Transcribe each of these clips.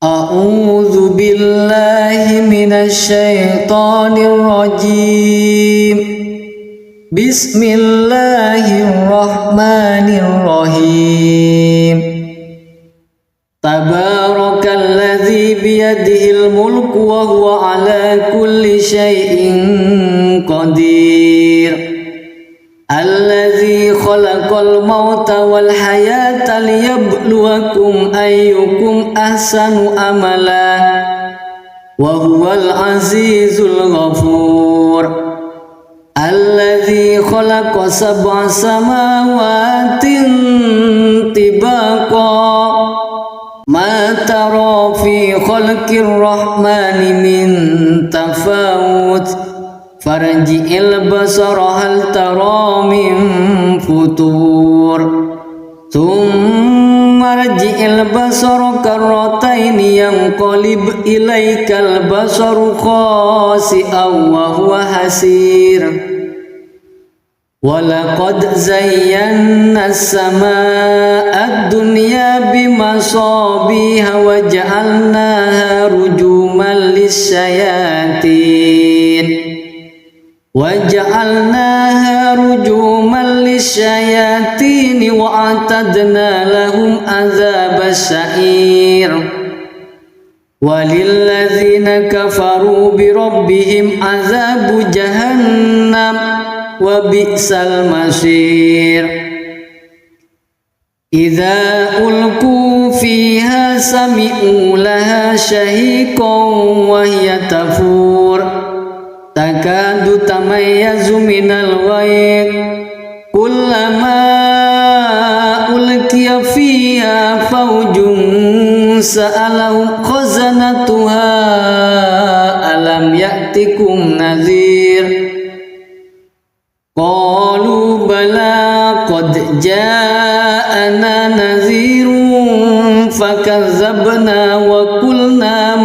A'udzu billahi minasyaitonir rajim. Bismillahirrahmanirrahim. Tabarakalladzi biyadihil mulku wa huwa ala kulli syai'in qadir. Alladzi khalaqal mauta wal hayata liyabluwakum ayyukum ahsanu amala wa huwal azizul ghafur. Alladzi khalaqa sab'a samawatin tibaqa ma tara fi khalqir rahmani min tafawut farji'il basara hal tara min futur thumma rji'il basara karrataini yanqalib ilaikal basaru khasi'an wa huwa hasir. Walaqad zayyana as-samaa'a ad-dunya bimasabiha wa ja'alnaha rujuman lis-syayatin wa a'tadna lahum adzabas sa'ir. Walilladzina kafaru bi rabbihim adzabu jahannam wa bi'sal masir. Idza ulqu fiha sami'u laha shahiqan wa hiya tafur takadu tamayyazu minal ghayz kullama ulqiya fiha fawjun sa'alahum khazanatuha alam ya'tikum nadhir. Qalu bala qad ja'ana nadhirun fakazzabna wa qulna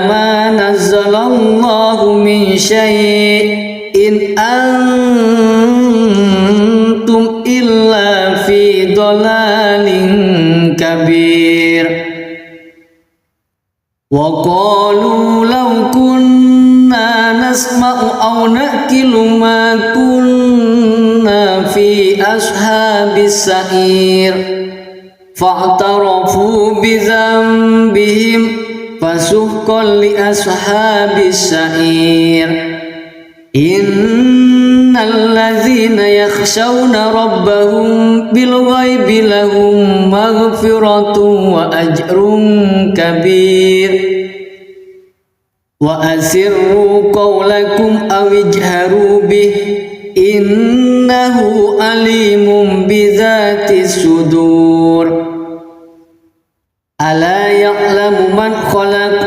ma nazzalallahu min syai'in antum illa fi dhalalin kabir. Wa qalu law kunna nasma'u aw naqilu ma kunna fi ashabis sa'ir fa'tarafu bi dhanbihim fasuhqan li ashabis sa'ir. Innal ladzina yakhshawna rabbahum bil ghaibi lahum maghfiratun wa ajrun kabir. Wa asirru qawlakum aw ijharu bih innahu alimun bidzatis sudur. Ala ya'lamu man khalaq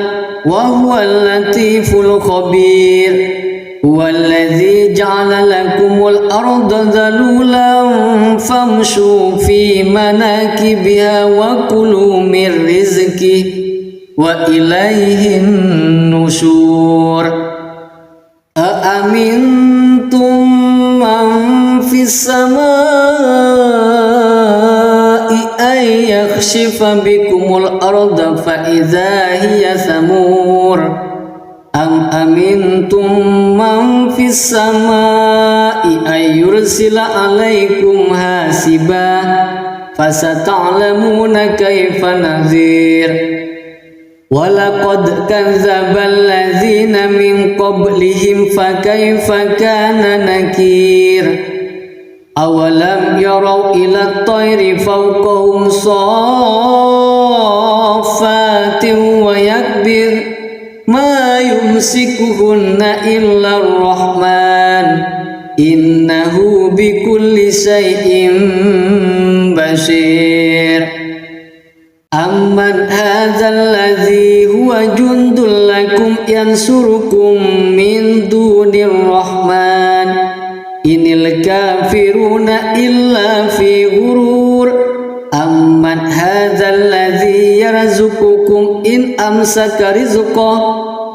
wa huwal latiful khabir. Huwallazi ja'ala lakumul arda dhalulan famshu fi manakibiha wa kulu min rizqihi wa ilaihin nusyur. Aamintum man fis samaa'i ay yakhshifa bikumul arda fa idza hiya thamur. Am amintum man fis samaa'i ay yursila alaikum hasiba fasata'lamuna kaifa nadhir. Walaqad kadzdzabal ladzina min qablihim fakaifa kana nakir. Awalam yarau ila at-tayri fawqahum saffatin wa yakbir ma yumsikuhunna illa ar-rahman innahu bikulli syai'in basir. Amman hadzal ladzi huwa jundul lakum yansurukum min dunir rahman inil kafiruna illa fi ghurur. Amman hadzal ladzi yarzuqukum in amsaka rizqah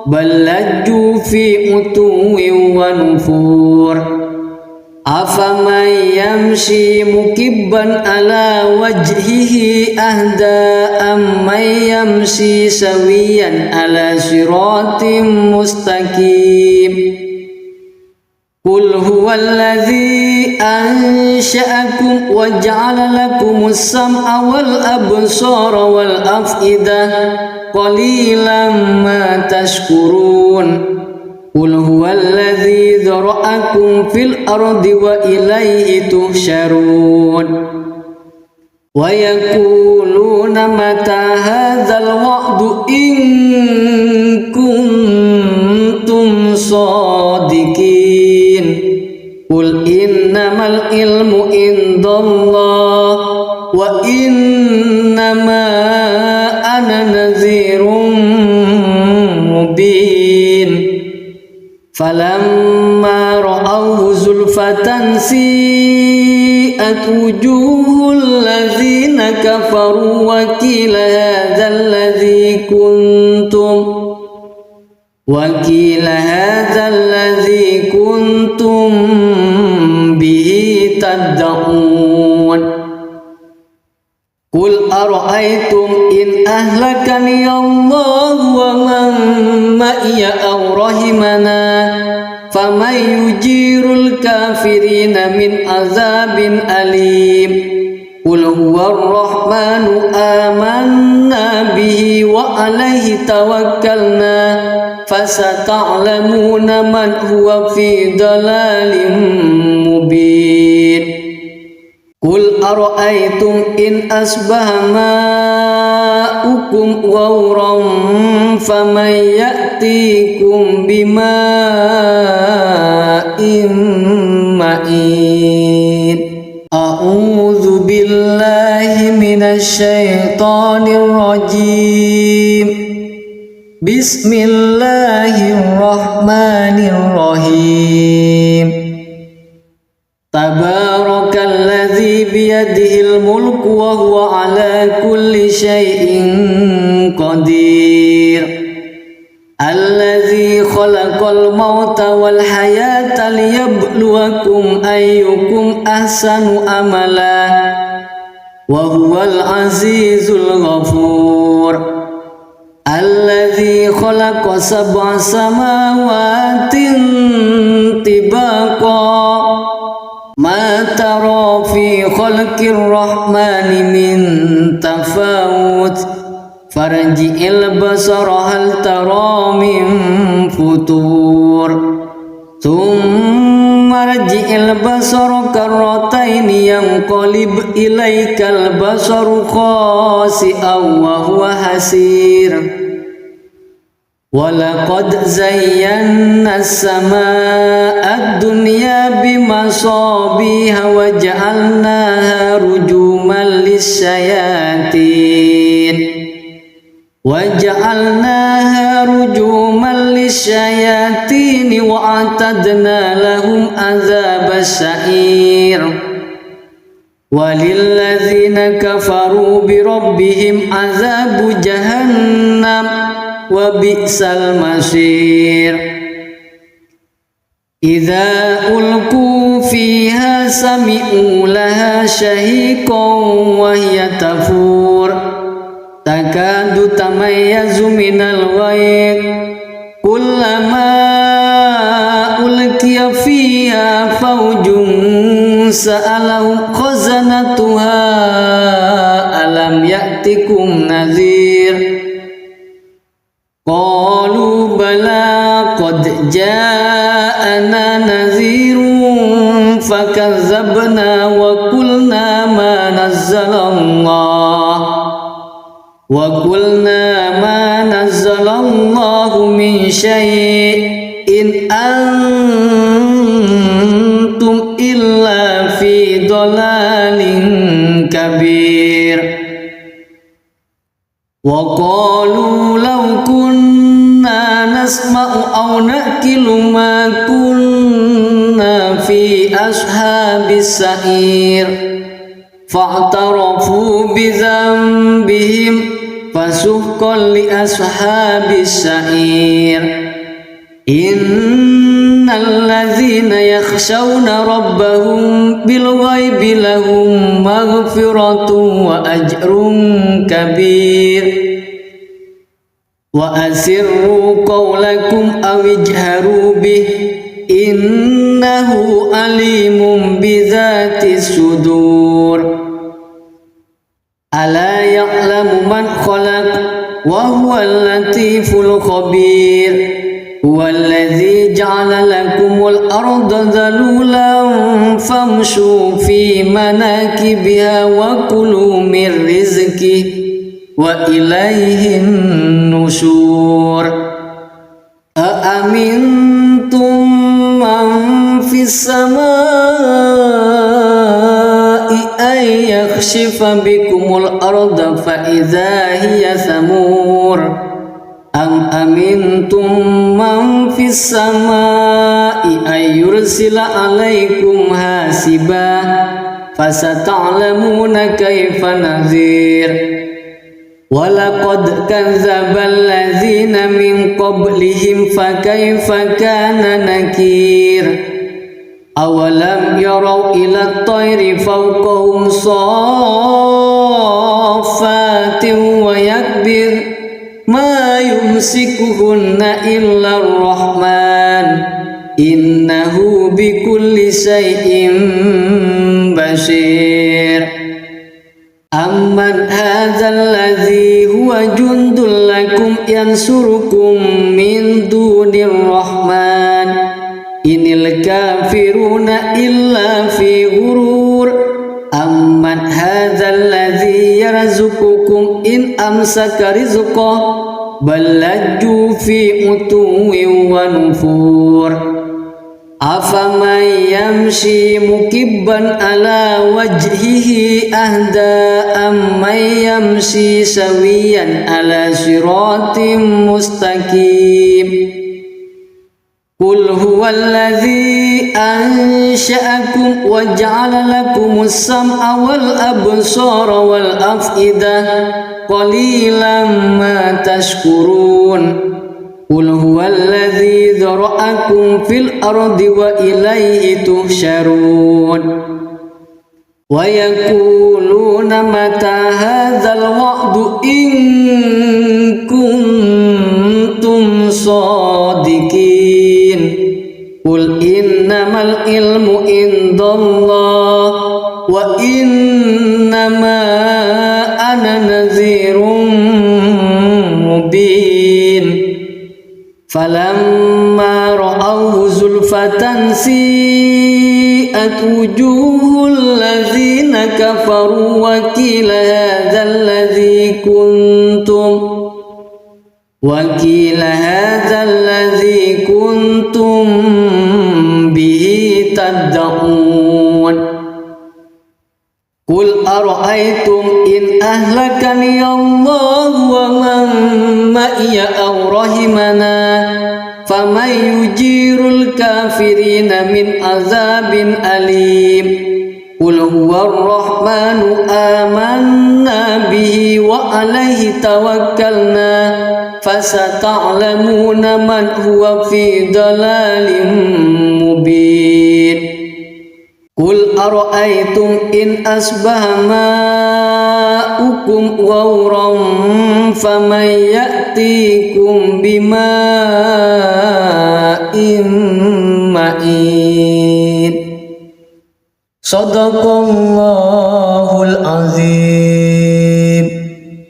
bal lajju fi utuwin wa nufur. Afaman yamshi mukibban ala wajhihi ahda amman yamshi sawiyan ala siratim mustaqim. Qul huwallazi ansha'akum wa ja'ala lakumus sam'a wal absara wal af'idah qalilan ma tashkurun. Qul huwallazi dzara'akum fil ardi wa ilaihi tuhsyarun. Wa yaquluna mata hadzal wa'du in kuntum shadiqin. Qul innamal ilmu indallah wa innama ana nadhirun mubin. Falamma ra'awhu zulfatan si'at wujuhul ladzina kafaru wa qila hadzal ladzi kuntum bihi tad'un. Qul ara'aytum in ahlakani Allah wa man ma'iya aw rahimana faman yujirul kafirina min azabin alim. Qul huwar rahmanu amanna bihi wa alaihi tawakkalna fasata'lamuna man huwa fi dalalin mubin. Qul ara'aytum in asbaha ma'ukum ghawran faman ya'tikum bima'in ma'in. A'udzu billahi minasy syaithanir rajim. Bismillahirrahmanirrahim. Tabarakalladzi biyadihil mulku wa huwa ala kulli syai'in qadir. Alladzi khalaqal mauta wal hayata liyabluwakum ayyukum ahsanu amala wa huwal azizul ghafur. Alladzi khalaqa sab'a samawatin tibaqa ma tara fi khalqir rahmani min tafawut farji'il basara hal tara min futur thumma rji'il basara karrataini yanqalib ilaikal basaru khasi'an wa huwa hasir. Walaqad zayyana as-samaa'a ad-dunya bimasabiha wa ja'alnaha rujuman lis-syayatin wa a'tadna lahum adzabas sa'ir. Walilladzina kafaru bi rabbihim adzabu jahannam wa bi'sal masir. Idza ulqu fiha sami'u laha shahiqan wa hiya tafur takadu tamayyazu minal ghayr kullama ulqiya fiha fawjun sa'alahum khazanatuha alam ya'tikum nadhir. Qalu bala qad ja'ana nadhirun fakazzabna wa qulna ma nazzalallahu min syai'in antum illa fi dhalalin kabir. Wa qalu law kunna nasma'u aw naqilu ma kunna fi ashabis sa'ir fa'tarafu bi dhanbihim fasuhqan li ashabis sa'ir. Inna الذين يخشون ربهم بالغيب لهم مغفرة وأجر كبير وأسروا قولكم أو اجهروا به إنه عليم بذات الصدور ألا يعلم من خلق وهو اللطيف الخبير هو الذي جعل لكم الأرض ذلولا فامشوا في مناكبها وكلوا من رزقه وإليه النشور أأمنتم من في السماء أن يخسف بكم الأرض فإذا هي ثمور أم أمنتم من في السماء أن يرسل عليكم حاسبا فستعلمون كيف نذير ولقد كذب الذين من قبلهم فكيف كان نكير أولم يروا إلى الطير فوقهم صافات ويكبر ما يمسكهن إلا الرحمن إنه بكل شيء بشير أمن هذا الذي هو جند لكم ينصركم من دون الرحمن إن الكافرون إلا في غرور أمن هذا الذي يرزقكم إن أمسك رزقه بل لجوا في عتو ونفور أفمن يمشي مكبا على وجهه أهدى أمن يمشي سويا على صراط مستقيم قل هو الذي أنشأكم وجعل لكم السمع والأبصار والأفئدة قليلا ما تشكرون قل هو الذي ذرأكم في الأرض وإليه تحشرون ويقولون متى هذا الوعد إن كنتم صادقين قل إنما العلم عند الله وإنما أنا نذير مبين فلما رأوه زلفة سيئت وجوه الذين كفروا وقيل هذا الذي كنتم به تدعون قل أرأيتم إن أهلكني الله ومن معي أو رحمنا فمن يجير الكافرين من عذاب أليم قل هو الرحمن آمنا به وعليه توكلنا فستعلمون من هو في ضلال مبين قل أرأيتم إن أصبح ماؤكم غورا فمن يأتيكم بماء معين صدق الله العظيم.